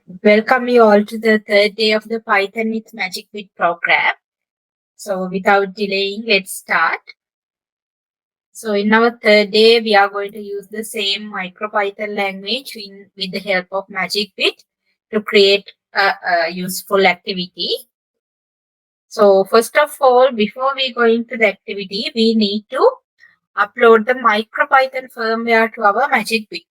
Welcome you all to the third day of the Python with Magicbit program. So without delaying, let's start. So in our third day, we are going to use the same MicroPython language with the help of Magicbit to create a useful activity. So first of all, before we go into the activity, we need to upload the MicroPython firmware to our Magicbit.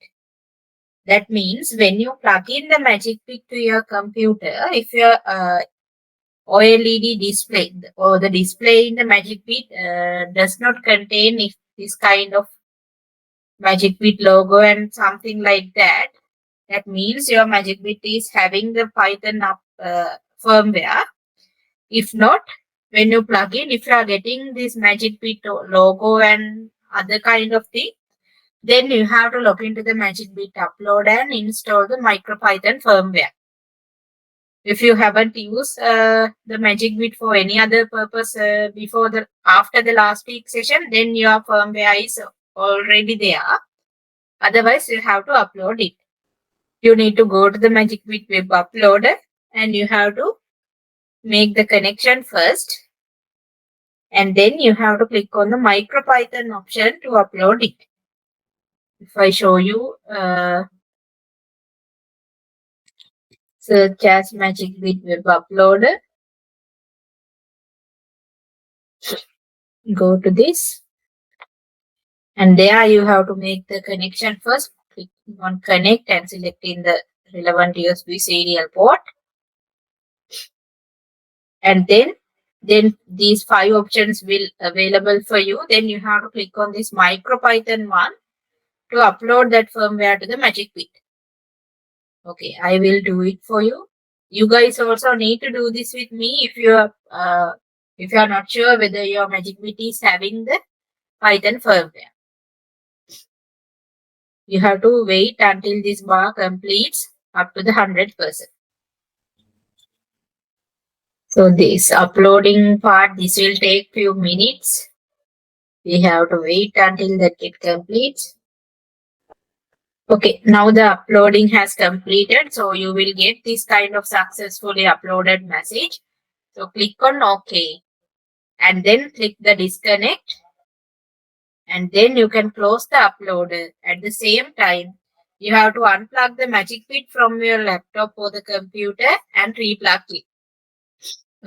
That means when you plug in the Magicbit to your computer, if your OLED display or the display in the Magicbit does not contain if this kind of Magicbit logo and something like that, that means your Magicbit is having the Python firmware. If not, when you plug in, if you are getting this Magicbit logo and other kind of thing, then you have to log into the Magicbit upload and install the MicroPython firmware. If you haven't used the Magicbit for any other purpose after the last week session, then your firmware is already there. Otherwise, you have to upload it. You need to go to the Magicbit web uploader and you have to make the connection first. And then you have to click on the MicroPython option to upload it. If I show you, search as Magicbit web uploader. Go to this. And there you have to make the connection first. Click on connect and selecting the relevant USB serial port. And then these 5 options will available for you. Then you have to click on this MicroPython one to upload that firmware to the Magicbit. Okay, I will do it for you. You guys also need to do this with me if you are not sure whether your Magicbit is having the Python firmware. You have to wait until this bar completes up to the 100%. So this uploading part, this will take few minutes. We have to wait until that it completes. Okay, now the uploading has completed. So you will get this kind of successfully uploaded message. So click on OK and then click the disconnect. And then you can close the uploader. At the same time, you have to unplug the Magicbit from your laptop or the computer and replug it.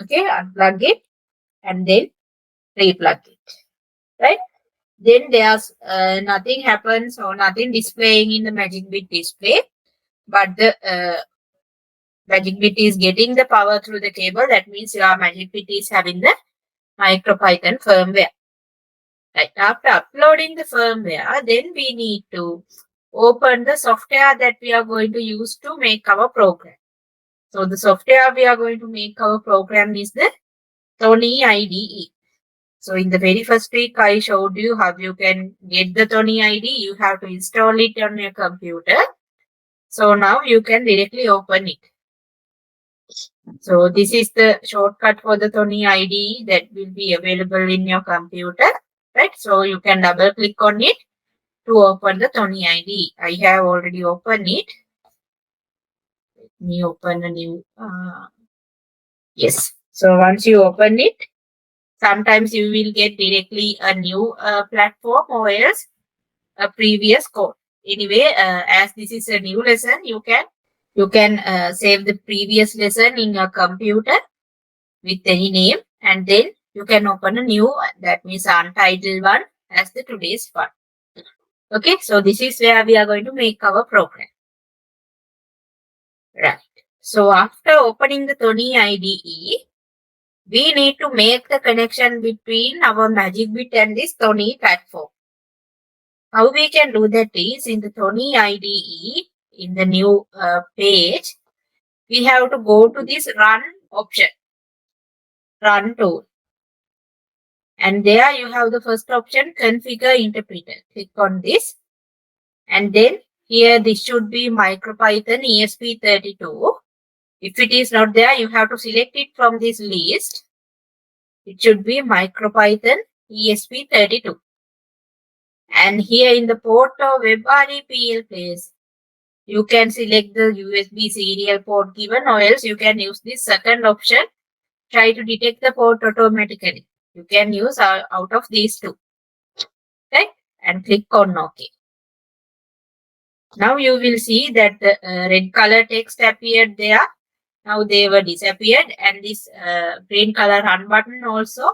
Okay, unplug it and then replug it. Right? Then there's nothing happens or nothing displaying in the Magicbit display, but the Magicbit is getting the power through the cable. That means your Magicbit is having the MicroPython firmware. Right. After uploading the firmware, then we need to open the software that we are going to use to make our program. So the software we are going to make our program is the Tony IDE. So in the very first week, I showed you how you can get the Tony ID. You have to install it on your computer. So now you can directly open it. So this is the shortcut for the Tony ID that will be available in your computer, right? So you can double click on it to open the Tony ID. I have already opened it. Let me open a new, yes. So once you open it, sometimes you will get directly a new platform or else a previous code. Anyway, as this is a new lesson, you can save the previous lesson in your computer with any name, and then you can open a new one, that means untitled one as the today's one. Okay, so this is where we are going to make our program. Right. So after opening the Tony IDE, we need to make the connection between our Magicbit and this Tony platform. How we can do that is in the Tony IDE, in the new page, we have to go to this run option, run tool. And there you have the first option, configure interpreter. Click on this. And then here this should be MicroPython ESP32. If it is not there, you have to select it from this list. It should be MicroPython ESP32. And here in the port of WebREPL place, you can select the USB serial port given, or else you can use this second option. Try to detect the port automatically. You can use out of these two. Right? And click on OK. Now you will see that the red color text appeared there. Now they were disappeared, and this green color run button also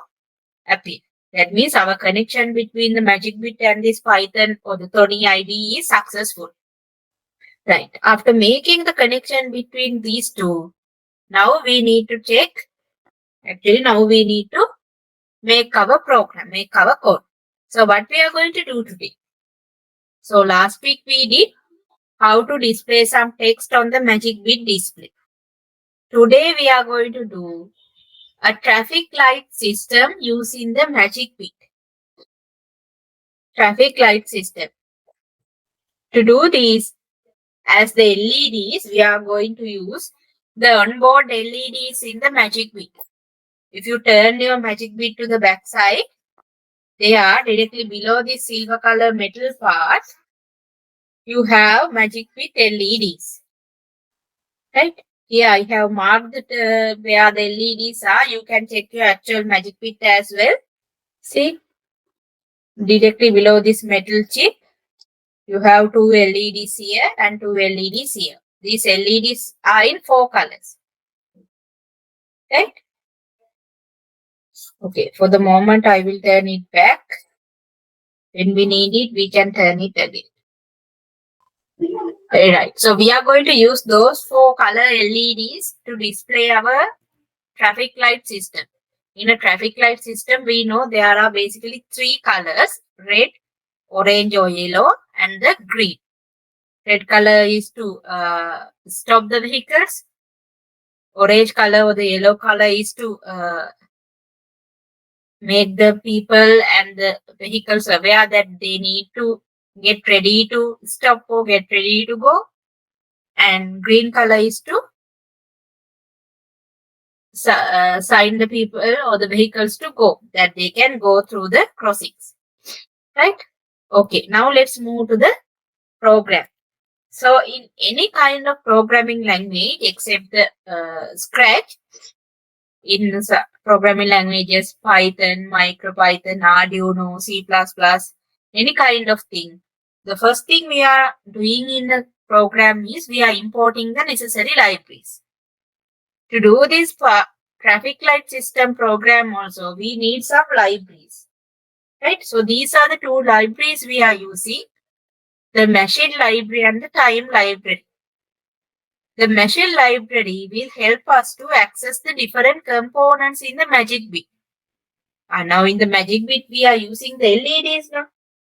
appeared. That means our connection between the Magicbit and this Python or the Tony IDE is successful. Right. After making the connection between these two, now we need to check. Actually, now we need to make our program, make our code. So what we are going to do today? So last week we did how to display some text on the Magicbit display. Today we are going to do a traffic light system using the Magicbit. Traffic light system. To do this, as the LEDs, we are going to use the onboard LEDs in the Magicbit. If you turn your Magicbit to the back side, they are directly below the silver color metal part. You have Magicbit LEDs. Right? Here I have marked where the LEDs are. You can check your actual Magicbit as well. See, directly below this metal chip, you have two LEDs here and two LEDs here. These LEDs are in 4 colors. Right? Okay, for the moment I will turn it back. When we need it, we can turn it again. Alright, so we are going to use those 4 color LEDs to display our traffic light system. In a traffic light system, we know there are basically 3 colors: red, orange or yellow, and the green. Red color is to stop the vehicles. Orange color or the yellow color is to make the people and the vehicles aware that they need to get ready to stop or get ready to go. And green color is to sign the people or the vehicles to go, that they can go through the crossings. Right? Okay, now let's move to the program. So in any kind of programming language except the Scratch, in programming languages, Python, MicroPython, Arduino, C++, any kind of thing, the first thing we are doing in the program is we are importing the necessary libraries. To do this traffic light system program also, we need some libraries. Right? So these are the 2 libraries we are using, the machine library and the time library. The machine library will help us to access the different components in the Magicbit. And now in the Magicbit, we are using the LEDs now.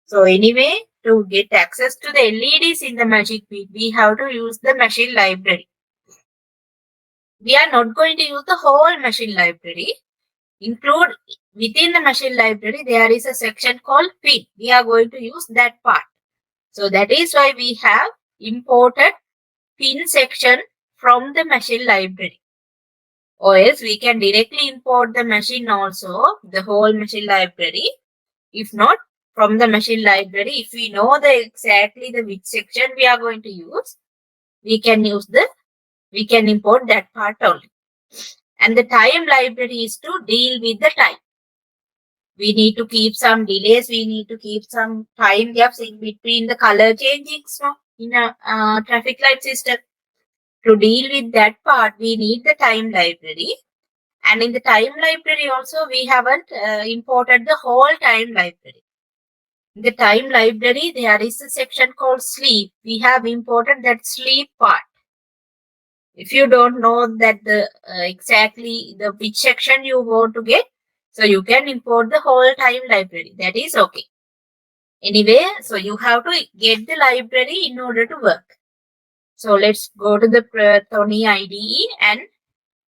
So anyway, to get access to the LEDs in the Magicbit, we have to use the machine library. We are not going to use the whole machine library. Include within the machine library, there is a section called pin. We are going to use that part. So that is why we have imported pin section from the machine library. Or else we can directly import the machine also, the whole machine library. If not, from the machine library, if we know the exactly the which section we are going to use, we can import that part only. And the time library is to deal with the time. We need to keep some delays. We need to keep some time gaps in between the color changings in a traffic light system. To deal with that part, we need the time library. And in the time library also, we haven't imported the whole time library. In the time library, there is a section called sleep. We have imported that sleep part. If you don't know that the exactly the which section you want to get, so you can import the whole time library. That is okay. Anyway, so you have to get the library in order to work. So let's go to the Tony IDE and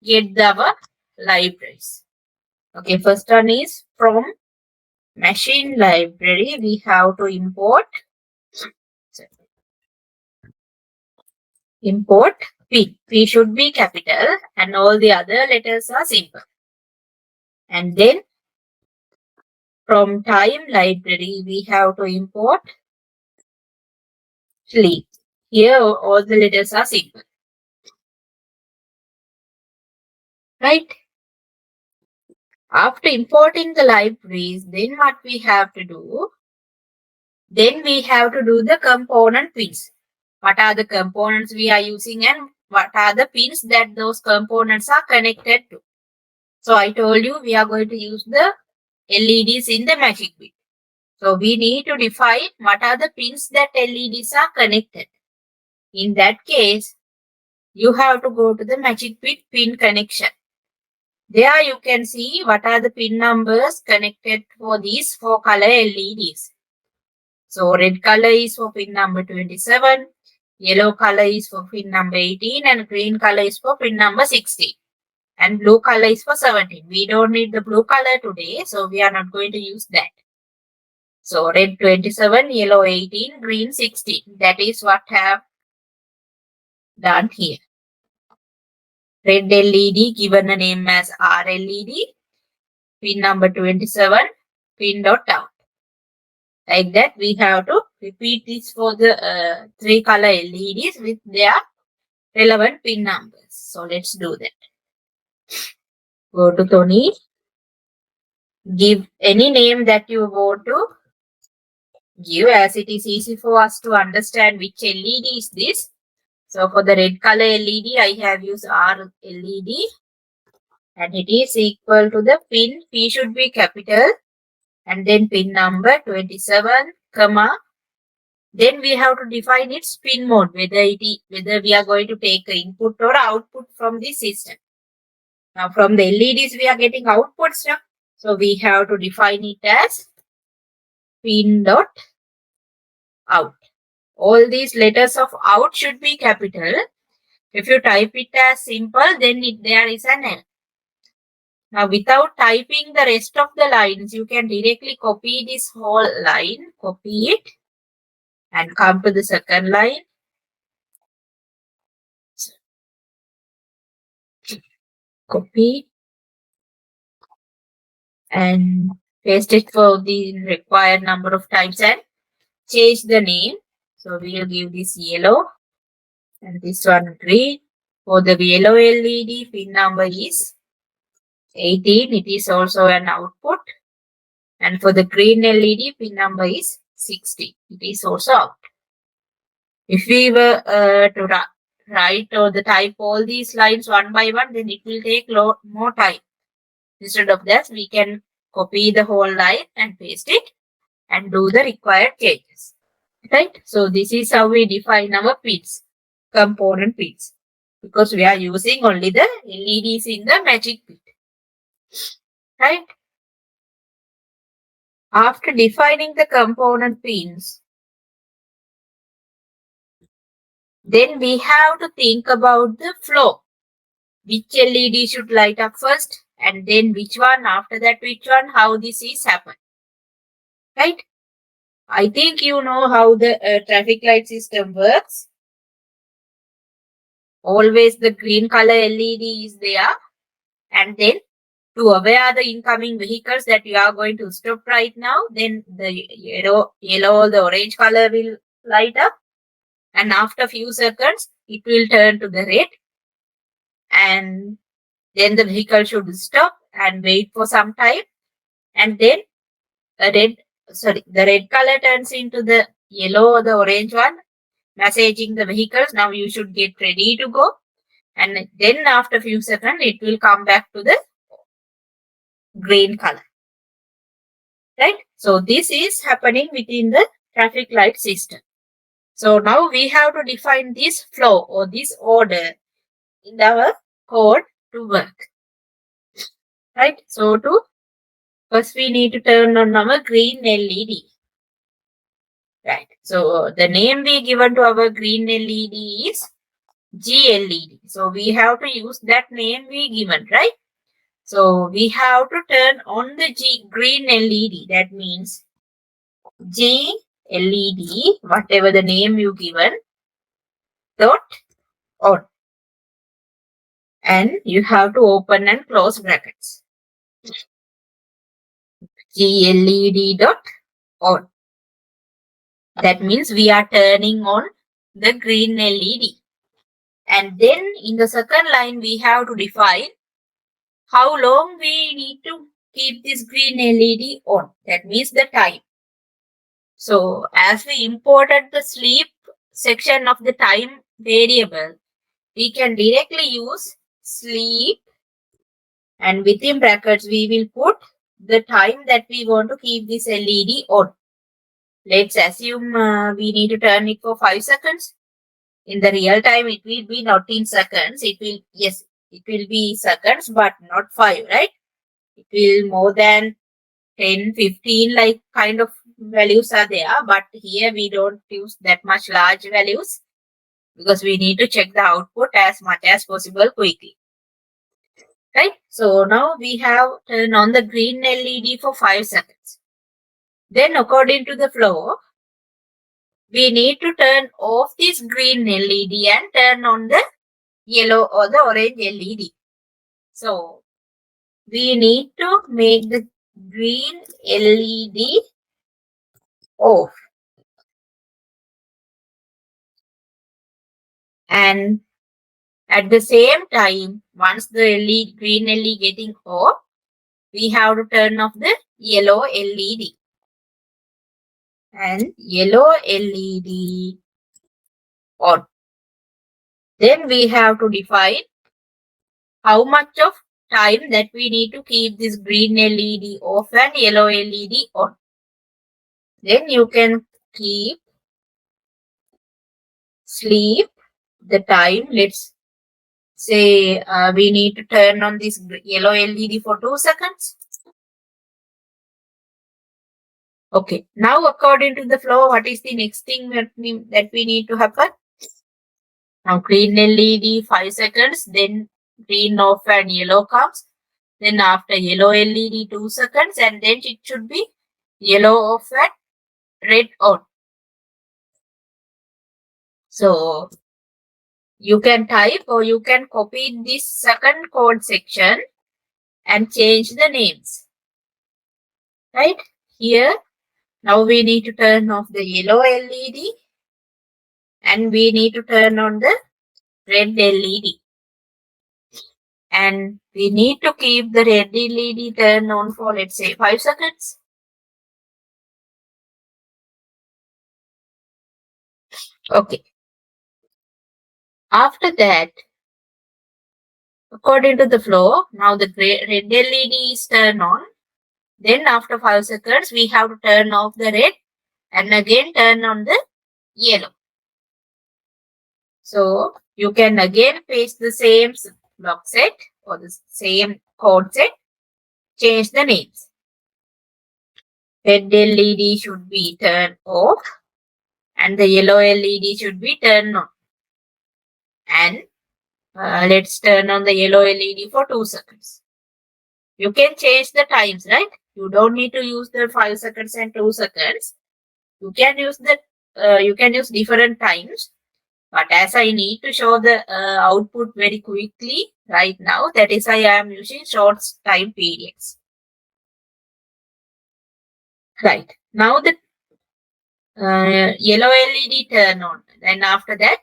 get our libraries. Okay, first one is from machine library. We have to import P. P should be capital and all the other letters are simple. And then from time library, we have to import sleep. Here all the letters are simple. Right? After importing the libraries, then what we have to do? Then we have to do the component pins. What are the components we are using and what are the pins that those components are connected to? So I told you we are going to use the LEDs in the Magicbit. So we need to define what are the pins that LEDs are connected. In that case, you have to go to the Magicbit pin connection. There you can see what are the pin numbers connected for these 4 color LEDs. So red color is for pin number 27, yellow color is for pin number 18 and green color is for pin number 16. And blue color is for 17. We don't need the blue color today, so we are not going to use that. So red 27, yellow 18, green 16. That is what I have done here. Red LED given a name as RLED, pin number 27, pin dot out. Like that, we have to repeat this for the 3 color LEDs with their relevant pin numbers. So let's do that. Go to Tony. Give any name that you want to give, as it is easy for us to understand which LED is this. So for the red color LED, I have used R LED and it is equal to the pin. P should be capital and then pin number 27, comma. Then we have to define its pin mode, whether we are going to take input or output from the system. Now from the LEDs we are getting outputs now. So we have to define it as pin dot out. All these letters of out should be capital. If you type it as simple, then there is an L. Now without typing the rest of the lines, you can directly copy this whole line, copy it and come to the second line. Copy and paste it for the required number of times and change the name. So we will give this yellow and this one green. For the yellow LED, pin number is 18. It is also an output. And for the green LED, pin number is 60. It is also out. If we were to write or the type all these lines one by one, then it will take more time. Instead of that, we can copy the whole line and paste it and do the required changes. Right? So this is how we define our pins, component pins, because we are using only the LEDs in the Magicbit. Right? After defining the component pins, then we have to think about the flow. Which LED should light up first and then which one, after that which one, how this is happen. Right? I think you know how the traffic light system works. Always the green color LED is there and then to aware the incoming vehicles that you are going to stop right now, then the yellow or the orange color will light up and after few seconds it will turn to the red and then the vehicle should stop and wait for some time and then the red color turns into the yellow or the orange one, messaging the vehicles, now you should get ready to go. And then after a few seconds, it will come back to the green color. Right? So this is happening within the traffic light system. So now we have to define this flow or this order in our code to work. Right? So first we need to turn on our green LED. Right. So the name we given to our green LED is GLED. So we have to use that name we given, right? So we have to turn on the green LED. That means GLED, whatever the name you given, dot on. And you have to open and close brackets. GLED dot on. That means we are turning on the green LED. And then in the second line, we have to define how long we need to keep this green LED on. That means the time. So as we imported the sleep section of the time variable, we can directly use sleep, and within brackets we will put the time that we want to keep this LED on. Let's assume we need to turn it for 5 seconds. In the real time, it will be not in seconds. It will be seconds, but not 5, right? It will more than 10, 15, like kind of values are there. But here we don't use that much large values because we need to check the output as much as possible quickly. Right? So now we have turned on the green LED for 5 seconds. Then according to the flow, we need to turn off this green LED and turn on the yellow or the orange LED. So we need to make the green LED off. And at the same time, once the LED, green LED getting off, we have to turn off the yellow LED. And yellow LED on. Then we have to define how much of time that we need to keep this green LED off and yellow LED on. Then you can keep sleep the time. Let's say we need to turn on this yellow LED for 2 seconds. Okay, now according to the flow, what is the next thing that we need to happen? Now green LED 5 seconds, then green off and yellow comes. Then after yellow LED 2 seconds, and then it should be yellow off and red on. So you can type or you can copy this second code section and change the names. Right? Here, now we need to turn off the yellow LED and we need to turn on the red LED. And we need to keep the red LED turned on for, let's say, 5 seconds. Okay. After that, according to the flow, now the red LED is turned on. Then after 5 seconds, we have to turn off the red and again turn on the yellow. So you can again paste the same block set or the same code set, change the names. Red LED should be turned off and the yellow LED should be turned on. And let's turn on the yellow LED for 2 seconds. You can change the times, right? You don't need to use the 5 seconds and 2 seconds. You can use different times. But as I need to show the output very quickly right now, that is why I am using short time periods. Right. Now the yellow LED turn on. Then after that,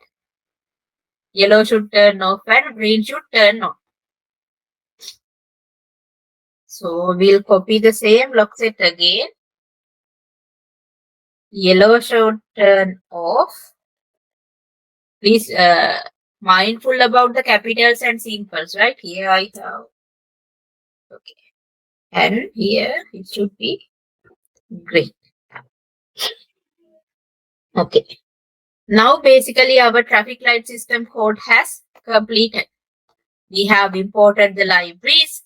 yellow should turn off and green should turn on. So we'll copy the same block set again. Yellow should turn off. Please mindful about the capitals and symbols, right? Here I have. Okay. And here it should be green. Okay. Now basically our traffic light system code has completed. We have imported the libraries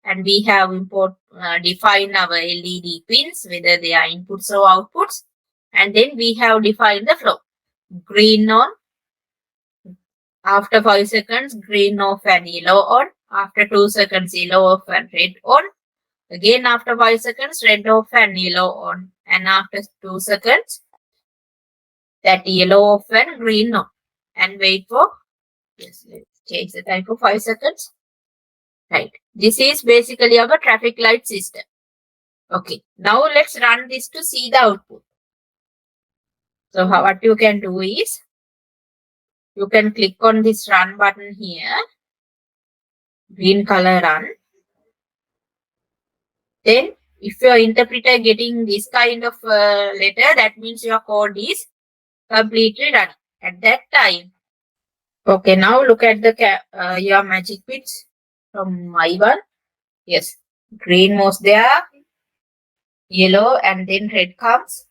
and we have defined our LED pins, whether they are inputs or outputs. And then we have defined the flow. Green on. After 5 seconds, green off and yellow on. After 2 seconds, yellow off and red on. Again after 5 seconds, red off and yellow on. And after 2 seconds, that yellow off and green on. And wait for, let's change the time for 5 seconds. Right. This is basically our traffic light system. Okay. Now let's run this to see the output. So what you can do is, You can click on this run button here, green color run. Then if your interpreter getting this kind of letter, that means your code is completely run at that time. Okay, now look at the your magic bits from my one. Yes, green was there, yellow, and then red comes,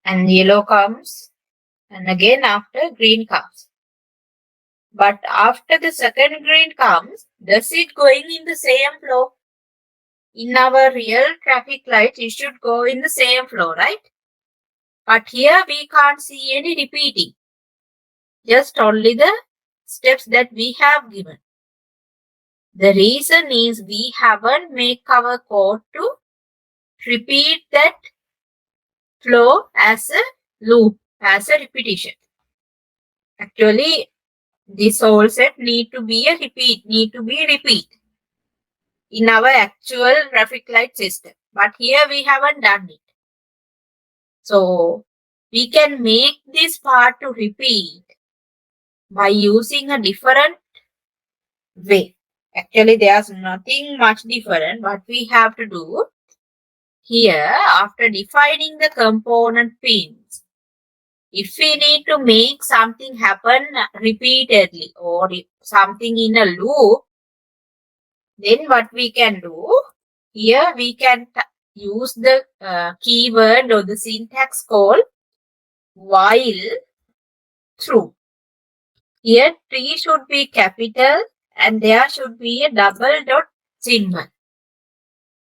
and yellow comes, and again after green comes. But after the second green comes, does it going in the same flow? In our real traffic light, it should go in the same flow, right? But here we can't see any repeating. Just only the steps that we have given. The reason is we haven't made our code to repeat that flow as a loop, as a repetition. Actually, this whole set need to be a repeat, in our actual traffic light system. But here we haven't done it. So we can make this part to repeat by using a different way. Actually, there's nothing much different. What we have to do here, after defining the component pins, if we need to make something happen repeatedly or something in a loop, then what we can do, here we can use the keyword or the syntax called while through. Here T should be capital and there should be a double dot symbol.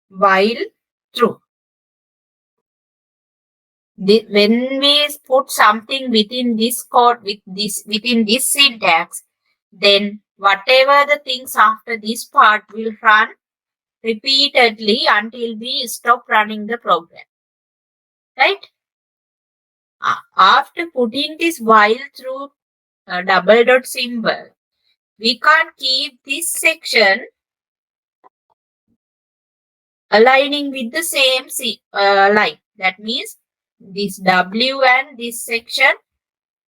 While through. When we put something within this code, within this syntax, then whatever the things after this part will run repeatedly until we stop running the program. Right? After putting this while through double dot symbol, we can't keep this section aligning with the same line. That means this W and this section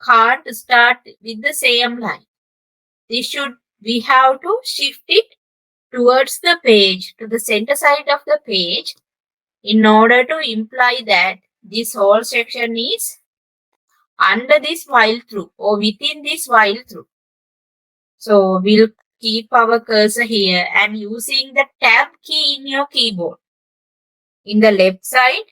can't start with the same line. We have to shift it towards the page, to the center side of the page, in order to imply that this whole section is under this while through or within this while through. So we'll keep our cursor here and using the tab key in your keyboard. In the left side,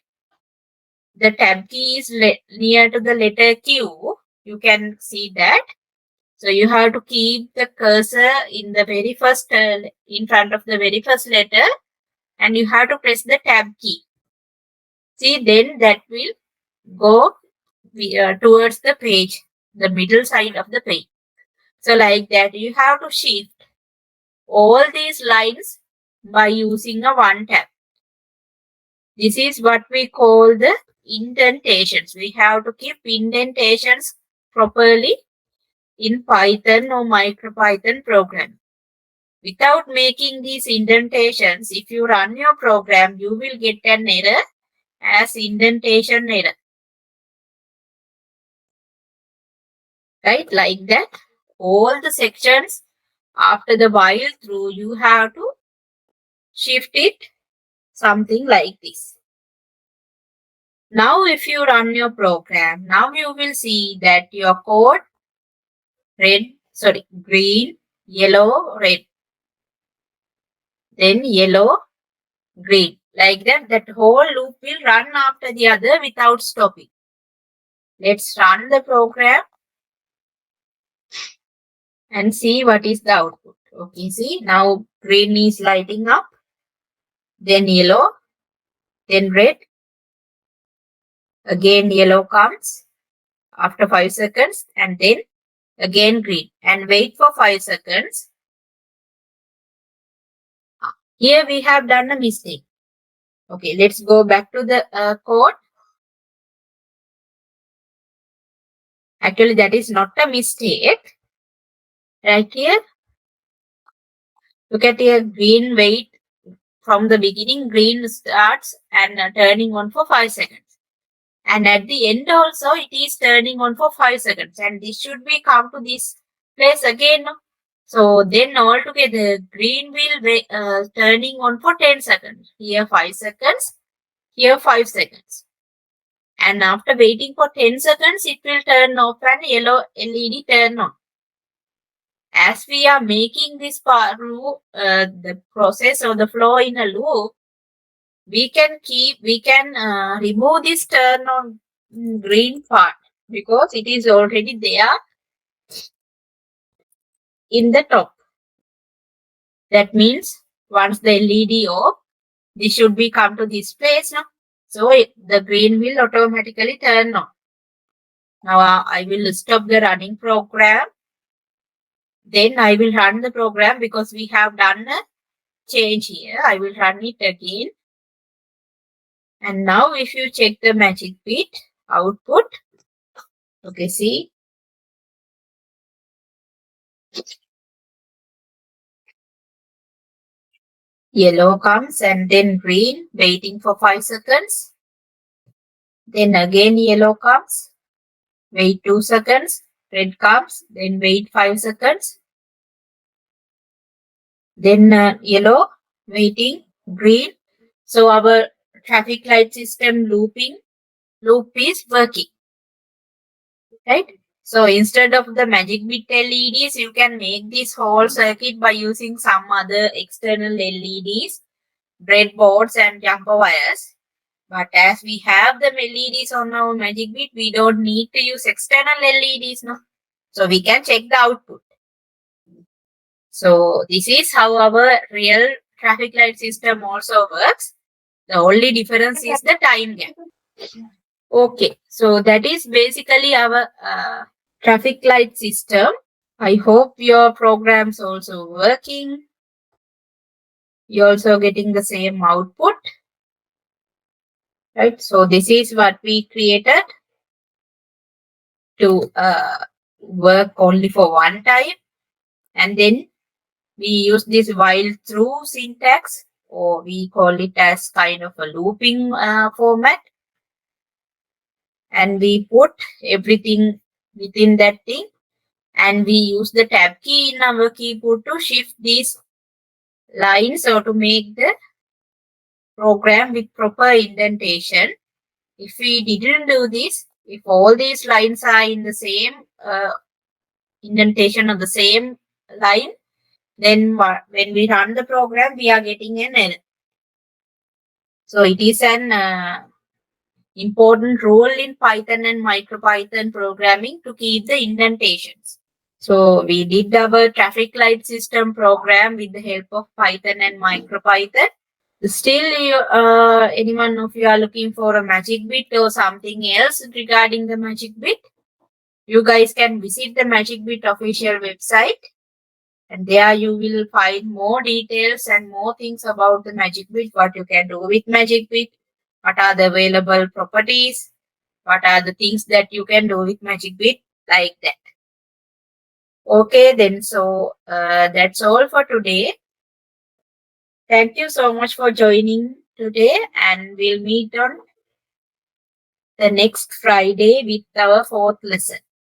the tab key is near to the letter Q. You can see that. So you have to keep the cursor in the very first, in front of the very first letter, and you have to press the tab key. See, then that will go towards the page, the middle side of the page. So like that, you have to shift all these lines by using a one tab. This is what we call the indentations. We have to keep indentations properly in Python or MicroPython program. Without making these indentations, if you run your program, you will get an error as indentation error. Right, like that. All the sections after the while through, you have to shift it something like this. Now if you run your program, now you will see that your code green, yellow, red, then yellow, green. Like that whole loop will run after the other without stopping. Let's run the program and see what is the output. Okay, see, now green is lighting up, then yellow, then red, again yellow comes after 5 seconds, and then again green, and wait for 5 seconds. Here we have done a mistake. Okay, let's go back to the code. Actually, that is not a mistake. Right here, look at here, green wait. From the beginning, green starts and turning on for 5 seconds. And at the end also, it is turning on for 5 seconds. And this should be come to this place again. So then altogether, green will be turning on for 10 seconds. Here 5 seconds, here 5 seconds. And after waiting for 10 seconds, it will turn off and yellow LED turn on. As we are making this loop, the process or the flow in a loop, we can remove this turn on green part because it is already there in the top. That means once the LED off, this should be come to this place now. So the green will automatically turn on. Now I will stop the running program. Then I will run the program because we have done a change here. I will run it again. And now if you check the Magicbit output, okay, see. Yellow comes and then green, waiting for 5 seconds. Then again yellow comes, wait 2 seconds. Red comes, then wait 5 seconds. Then yellow, waiting, green. So our traffic light system loop is working, right? So instead of the Magicbit LEDs, you can make this whole circuit by using some other external LEDs, breadboards and jumper wires. But as we have the LEDs on our Magicbit, we don't need to use external LEDs now. So we can check the output. So this is how our real traffic light system also works. The only difference is the time gap. Okay, so that is basically our traffic light system. I hope your program's also working. You're also getting the same output. Right, so this is what we created to work only for one time. And then we use this while through syntax, or we call it as kind of a looping format. And we put everything within that thing. And we use the tab key in our keyboard to shift these lines or to make the program with proper indentation. If we didn't do this, if all these lines are in the same indentation of the same line, then when we run the program, we are getting an error. So it is an important rule in Python and MicroPython programming to keep the indentations. So we did our traffic light system program with the help of Python and MicroPython. Still, anyone of you are looking for a Magicbit or something else regarding the Magicbit, you guys can visit the Magicbit official website. And there you will find more details and more things about the Magicbit, what you can do with Magicbit, what are the available properties, what are the things that you can do with Magicbit, like that. Okay, then so that's all for today. Thank you so much for joining today, and we'll meet on the next Friday with our 4th lesson.